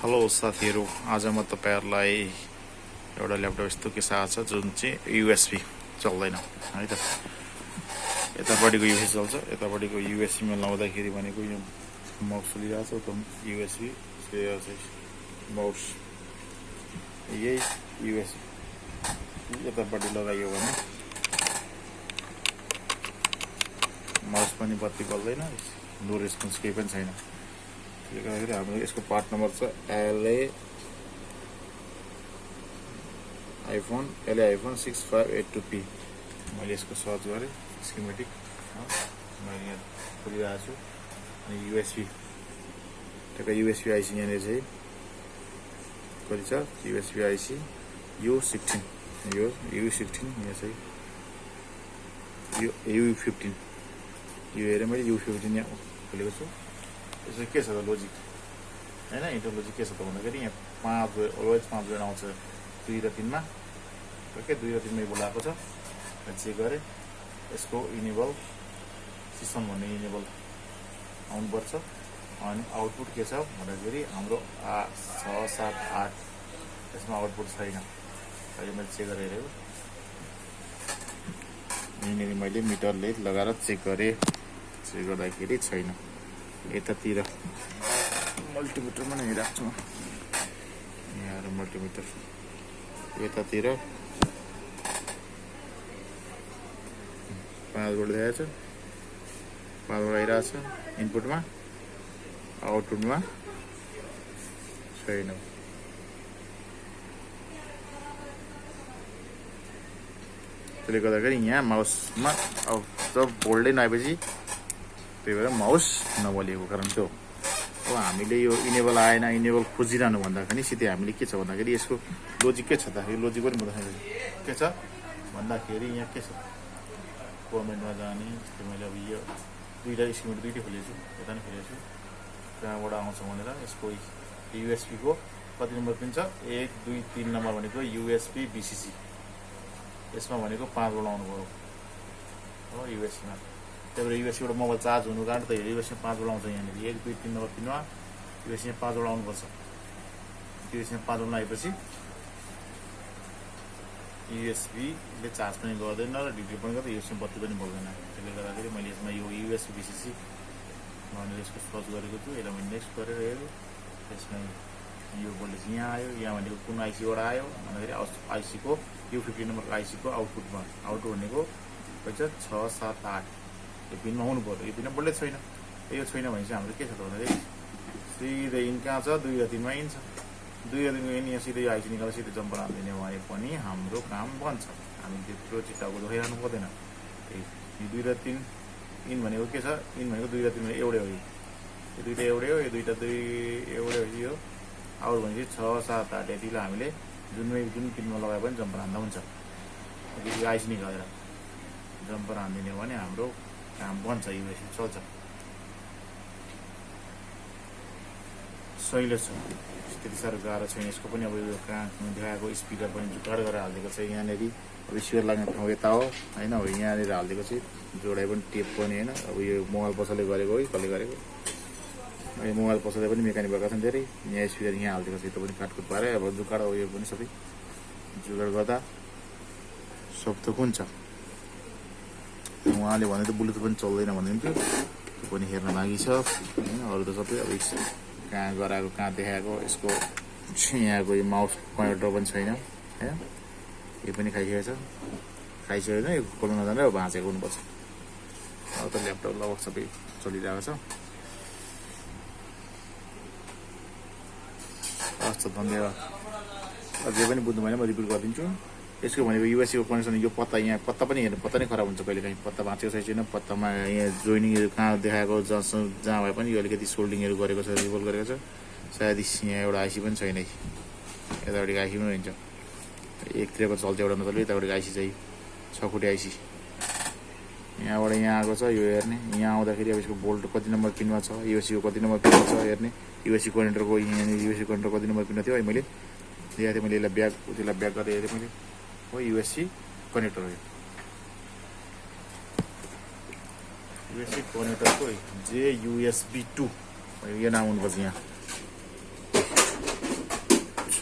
Hello साथीहरू, आज म तपाईहरुलाई एउटा ल्यापटप यस्तो किस्सा छ जुन चाहिँ युएसबी चल्दैन है त। यतापट्टिको युएसबी चल्छ, यतापट्टिको युएसबी मा लाउँदाखेरि भनेको यो माउस चलिरहेछ त युएसबी माउस यही युएसबी यतापट्टि लगाइयो भने माउस पनि बत्ती बल्दैन, नो रेस्पोन्स केही पनि छैन। त्यसले गर्दाखेरि हाम्रो यसको पार्ट नम्बर छ LA iPhone 6582P। मैले यसको सर्च गरेँ, स्किमेटिक मैले यहाँ खोलिरहेको छु। अनि युएसबी टक्कै युएसबी आइसी यहाँनिर चाहिँ कति छ, युएसबी आइसी U16, यो U16, यहाँ चाहिँ यो U15, यो हेरेँ मैले U15 यहाँ खोलेको छु। यसो के छ त लोजिक हैन, इन्टरलोजिक के छ त भन्दाखेरि यहाँ 5 अलवेज 5 जोड आउँछ 2 र 3 मा, ओके 2 र 3 मै बोलाएको छ। चेक गरे यसको इनेबल सिस्टम भन्ने इनेबल आउनु पर्छ। अनि आउटपुट के छ भन्दाखेरि हाम्रो 6 7 8 यसमा आउटपुट छैन। अहिले मैले चेक गरेर हेरेको, यहाँनिर मैले मिटरले लगाएर चेक गरे, चेक गर्दाखेरि छैन। यतातिर मल्टिमिटरमा नै राख्छु, यहाँ मल्टिमिटर यतातिर 5 भोल्ट देखाएको छ, 5 भोल्ट आइरहेको छ इनपुटमा, आउटपुटमा छैन। त्यसले गर्दाखेरि यहाँ माउसमा अब जब भोल्टै नआएपछि त्यही भएर माउस नबलेको कारण त्यो हो। हामीले यो इनेबल आएन, इनेबल खोजिरहनु भन्दाखेरि सिधै हामीले के छ भन्दाखेरि यसको लोजिक के छ त, यो लोजिक पनि भन्दाखेरि के छ भन्दाखेरि यहाँ के छ कमेन्टमा जाने जस्तै मैले अब यो दुईटा स्किमेट दुईटै खोलेको छु, यता नि खोलेको छु, कहाँबाट आउँछ भनेर यसको युएसबी को कति नम्बर पिन छ 1 2 3 नम्बर भनेको युएसबी बीसीसी, यसमा भनेको 5 भोल्ट आउनु पर्यो हो युएसबीमा। त्यही भएर युएसबीबाट मोबाइल चार्ज हुनु कारण त युएसबी 5 भोल्ट आउँछ। यहाँनिर 1 2 3 नम्बर पिनमा युएसबी 5 भोल्ट आउनुपर्छ। युएसबी 5 भोल्ट आएपछि युएसबीले चार्ज पनि गर्दैन र डिटेल पनि गर्दैन, युएसबी बत्ती पनि बल्दैन। त्यसले गर्दाखेरि मैले यसमा यो युएसबी बीसीसी भनेर यसको सर्च गरेको छु। यसलाई मैले नेक्स्ट गरेर हेरेँ, त्यसमा यो भोल्टेज यहाँ आयो, यहाँ भनेको कुन आइसीबाट आयो भन्दाखेरि आइसीको U15 नम्बरको आइसीको आउटपुटमा, आउटपुट भनेको कति छ 6 7 8 यो पिनमा हुनु पर्यो। यो पिनमा बोल्दै छैन, यो छैन भने चाहिँ हाम्रो के छ त भन्दाखेरि सिधै इन कहाँ छ 2 र 3 मा इन छ, 2 र 3 मा इन, यहाँ सिधै आइसी निकालेर सिधै जम्पर हालिदिने भए पनि हाम्रो काम बन्छ। हामी त्यत्रो चिट्टाको दोहोऱ्याउनु पर्दैन। यो 2 र 3 इन भनेको के छ, इन भनेको 2 र 3 मा एउटै हो, यो दुईटा एउटै हो, यो दुईटा दुई एउटै हो। यो आउट भनेपछि 6 7 8 यतिलाई हामीले जुन पिनमा लगाए पनि जम्पर हान्दा हुन्छ। यो आइसी निकालेर जम्पर हानिदिने हो भने हाम्रो काम बन्छ, युएसबी चल्छ। सहिलो छ, त्यति साह्रो गाह्रो छैन। यसको पनि अब यो कहाँ देखाएको स्पिकर पनि जुगाड गरेर हालिदिएको छ। यहाँनिर रिसिभर लाग्ने ठाउँ यता हो होइन, अब यहाँनिर हालिदिएको चाहिँ जोडाइ पनि टेप पनि होइन। अब यो मोबाइल पसलले गरेको है, कसले गरेको, यो मोबाइल पसलले पनि मेकानिक भएका छन् धेरै। यहाँ स्पिकर यहाँ हालिदिएको छ, यो पनि काटकुट पारे अब जुगाड, अब यो पनि सबै जुगाड गर्दा सब त कुन छ। उहाँले भने त ब्लुटुथ पनि चल्दैन भन्नुहुन्थ्यो, त्यो पनि हेर्न लागि छ होइन। अरू त सबै अब कहाँ गराएको कहाँ देखाएको, यसको यहाँको यो माउस कनेक्टर पनि छैन होइन, यो पनि खाइसकेको छ, खाइसकेको यो खोल्न नजानेर भाँचेको हुनुपर्छ। अब त ल्यापटप लगभग सबै चलिरहेको छ। हस् त, धन्यवाद। अझै पनि बुझ्नु भएन म रिपिट गरिदिन्छु। यसको भनेको युएसबीको कनेक्सन, यो पत्ता यहाँ पत्ता पनि हेर्नु, पत्ता नै खराब हुन्छ कहिलेकाहीँ, पत्ता भाँचेको छैन, पत्तामा यहाँ जोइनिङहरू कहाँ देखाएको जहाँ भए पनि यो अलिकति सोल्डिङहरू गरेको छ, रिभोल गरेको छ। सायद यहाँ एउटा आइसी पनि छैन, यतापट्टि आइसी पनि रहन्छ, एकतिरको चल्छ एउटा नचल्छ, यतापट्टि आइसी चाहिँ 6 खुटे आइसी। यहाँबाट यहाँ आएको छ, यो हेर्ने, यहाँ आउँदाखेरि अब यसको बोल्ट कति नम्बर पिनमा छ, युएसबीको कति नम्बर पिनमा छ हेर्ने। युएसबी कनेक्टरको यहाँनिर युएसबी कनेक्टर कति नम्बर पिनमा थियो, मैले दिएको थिएँ, मैले यसलाई ब्याक गरेर हेरेँ मैले हो, युएसबी कनेक्टर हो। USB कनेक्टर को JUSB2 ये नाम उन बस यहाँ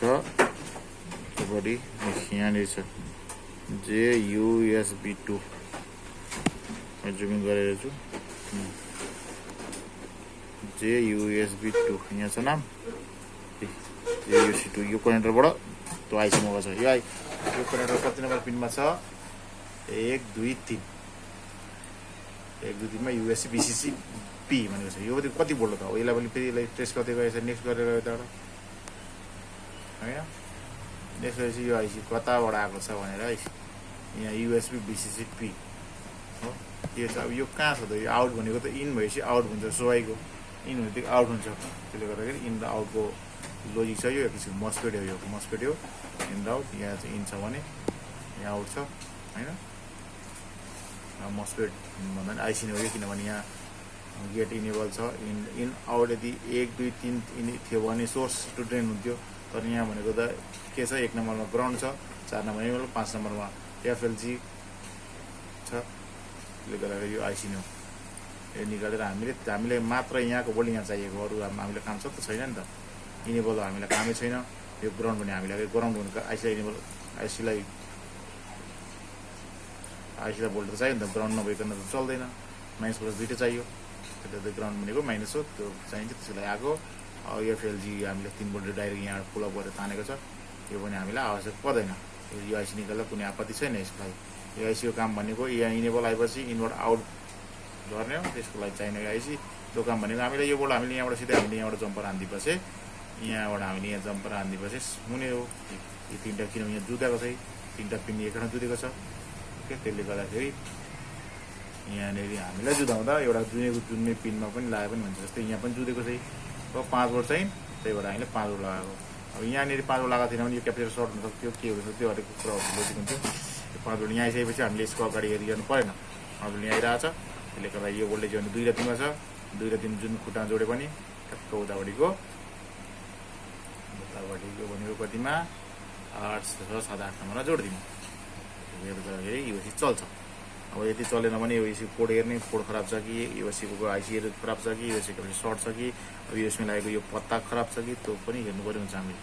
बढी यहाँनिर छ JUSB2 जुमिङ गरेर छु JUSB2 यहाँ छ नाम JUSB2 यो कनेक्टरबाट त्यो आइसी मगा छ यो कनेक्टर कति नम्बर पिनमा छ 1 2 3 मा USB VCC P भनेको छ यो कति बोल्ड त हो यसलाई पनि फेरि यसलाई टेस्ट गर्दै गएछ नेक्स्ट गरेर यताबाट हैन नेक्स्ट गरेपछि यो आइसी कताबाट आएको छ भनेर यहाँ USB VCC P हो यो छ अब यो कहाँ छ त यो आउट भनेको त इन भएपछि आउट हुन्छ सोवाइको इन भनेको आउट हुन्छ त्यसले गर्दाखेरि इन र आउटको लोजिक छ यो किसिम मस्फेट हो यो मस्फेट हो इन र आउट यहाँ चाहिँ इन छ भने यहाँ आउट छ हैन मस्फेट भन्दा पनि आइसी नै हो यो किनभने यहाँ गेट इनेबल छ इन आउट यदि 1 2 3 थियो भने सोर्स टु ड्रेन हुन्थ्यो तर यहाँ भनेको त के छ 1 नम्बरमा ग्राउन्ड छ 4 नम्बरमा 5 नम्बरमा FLG छ त्यसले गर्दाखेरि यो आइसी नै हो यो निकालेर हामीले मात्र यहाँको बोल्डिङ यहाँ चाहिएको अरू हामीलाई काम छ त छैन नि त इनेबल हामीलाई कामै छैन यो ग्राउन्ड भने हामीलाई ग्राउन्ड भनेको आइसीलाई इनेबल आइसीलाई बोल्ट चाहियो नि त ग्राउन्ड नभइकन त चल्दैन माइनस प्लस दुइटै चाहियो त्यसले त ग्राउन्ड भनेको माइनस हो त्यो चाहिन्छ त्यसलाई आएको FLG हामीले 3 बोल्ट डाइरेक्ट यहाँ पुलअप गरेर तानेको छ यो पनि हामीलाई आवश्यक पर्दैन यो आइसी निकाल्दा कुनै आपत्ति छैन यसलाई यो आइसीको काम भनेको यहाँ इनेबल आएपछि इनबाट आउट गर्ने हो त्यसको लागि चाहिने आइसी त्यो काम भनेको हामीले यो बोल्ट हामीले यहाँबाट सिधै हामीले यहाँबाट जम्पर हान्दिएपछि यहाँबाट हामीले यहाँ जम्पर हान्दिएपछि हुने हो यो 3टा किनभने यहाँ जुदाएको छ 3टा पिन एकैठाउँ जुदेको छ त्यसले गर्दाखेरि यहाँनिर हामीलाई जुदाउँदा एउटा जुन्ने पिनमा पनि लगाए पनि हुन्छ जस्तै यहाँ पनि जुदेको छ अब 5 बोल्ट चाहिँ त्यही भएर हामीले 5 बोल्ट लगाएको अब यहाँनिर 5 बोल्ट लगाएको थिएन भने यो क्यापेसिटर सर्ट हुन सक्थ्यो के हुन सक्थ्यो हरेक कुराहरू लोजिक हुन्थ्यो यो 5 बोल्ट यहाँ आइसकेपछि हामीले यसको अगाडि हेरिरहनु परेन 5 बोल्ट यहाँ आइरहेको छ त्यसले गर्दा यो भोल्टेज भने 2 र 3 मा छ 2 र 3 जुन खुट्टा जोडे पनि ठ्याक्क उतापट्टिको भनेको कतिमा 8 6 7 8 नम्बरमा जोडिदिनु हेर्दाखेरि युएससी चल्छ अब यति चलेन भने युएससी कोड हेर्ने कोड खराब छ कि युएससीको आइसीहरू खराब छ कि युएससीको सर्ट छ कि अब युएससीमा लागेको यो पत्ता खराब छ कि त्यो पनि हेर्नु पर्यो हुन्छ हामीले